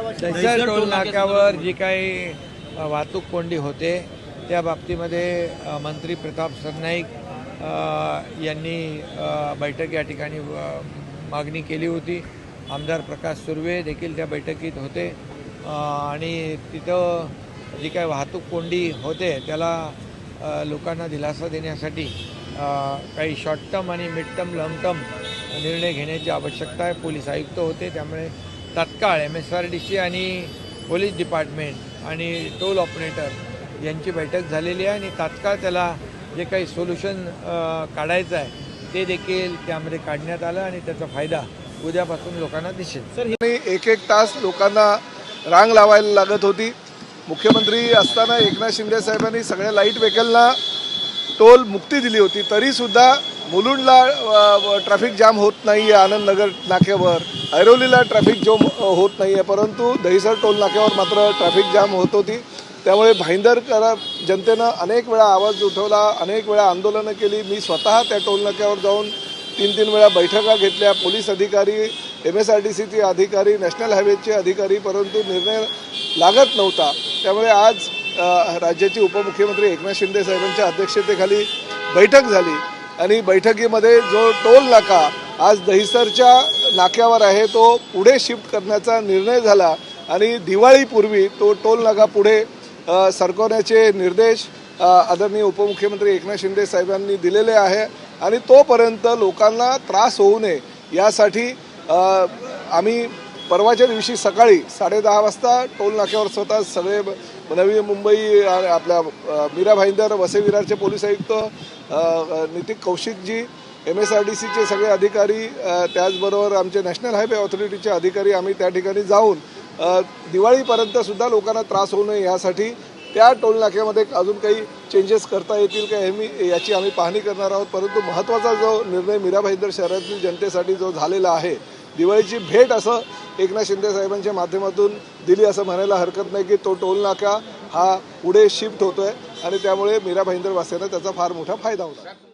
Dahisar toll नाक्यावर जी काही वाहतूक कोंडी होते त्या बाबतीमध्ये मंत्री प्रताप सरनाईक यांनी बैठक या ठिकाणी मागणी केली होती। आमदार प्रकाश सुर्वे देखील त्या बैठकीत होते आणि तिथं जी काही वाहतूक कोंडी होते त्याला लोकांना दिलासा देण्यासाठी काही शॉर्ट टर्म आणि मिड टर्म लॉंग टर्म निर्णय घेण्याची आवश्यकता आहे। पोलीस आयुक्त होते, त्यामुळे तात्काळ MSRDC आणि पोलीस डिपार्टमेंट आणि टोल ऑपरेटर यांची बैठक झालेली आहे आणि तात्काळ त्याला जे काही सोल्युशन काढायचं आहे ते देखील त्यामध्ये काढण्यात आलं आणि त्याचा फायदा उद्यापासून लोकांना दिसेल। सर, एक तास लोकांना रांग लावायला लागत होती। मुख्यमंत्री असताना एकनाथ शिंदे साहेबांनी सगळ्या लाईट व्हेकलला टोल मुक्ती दिली होती, तरीसुद्धा मुलुंडला ट्रॅफिक जाम होत नाही आहे, आनंदनगर नाक्यावर ऐरोलीला ट्रॅफिक जाम होत नाही आहे, परंतु दहिसर टोल नाक्यावर मात्र ट्रॅफिक जाम होत होती। त्यामुळे भाईंदरकर जनतेनं अनेक वेळा आवाज उठवला, अनेक वेळा आंदोलनं केली। मी स्वतः त्या टोल नाक्यावर जाऊन 3-3 वेळा बैठका घेतल्या, पोलीस अधिकारी, MSRDCचे अधिकारी, नॅशनल हायवेचे अधिकारी, परंतु निर्णय लागत नव्हता। त्यामुळे आज राज्याचे उपमुख्यमंत्री एकनाथ शिंदे साहेबांच्या अध्यक्षतेखाली बैठक झाली आणि बैठकीमध्ये जो टोल नाका आज दहिसरच्या नाक्यावर आहे तो पुढे शिफ्ट करण्याचा निर्णय झाला आणि दिवाळीपूर्वी तो टोल नाका पुढे सरकवण्याचे निर्देश आदरणीय उपमुख्यमंत्री एकनाथ शिंदे साहेबांनी दिलेले आहे आणि तोपर्यंत लोकांना त्रास होऊ नये यासाठी आम्ही परवाच्या दिवशी सकाळी 10:30 वाजता टोल नाक्यावर स्वतः सगळे नवी मुंबई आपल्या मीरा भाईंदर वसई विरारचे पोलीस आयुक्त नितीक कौशिकजी, MSRDCचे सगळे अधिकारी, त्याचबरोबर आमचे नॅशनल हायवे ऑथॉरिटीचे अधिकारी आम्ही त्या ठिकाणी जाऊन दिवाळीपर्यंत सुद्धा लोकांना त्रास होऊ नये यासाठी त्या टोल नाक्यामध्ये अजून काही चेंजेस करता येतील का याची आम्ही पाहणी करणार आहोत। परंतु महत्त्वाचा जो निर्णय मीरा भाईंदर शहरातील जनतेसाठी जो झालेला आहे, दिवाळीची भेट असं एकनाथ शिंदे साहेबांच्या माध्यमातून दिली असं म्हणायला हरकत नाही की तो टोल नाका हा पुढे शिफ्ट होतोय आणि त्यामुळे मीरा भाईंदर वासियांना त्याचा फार मोठा फायदा होता।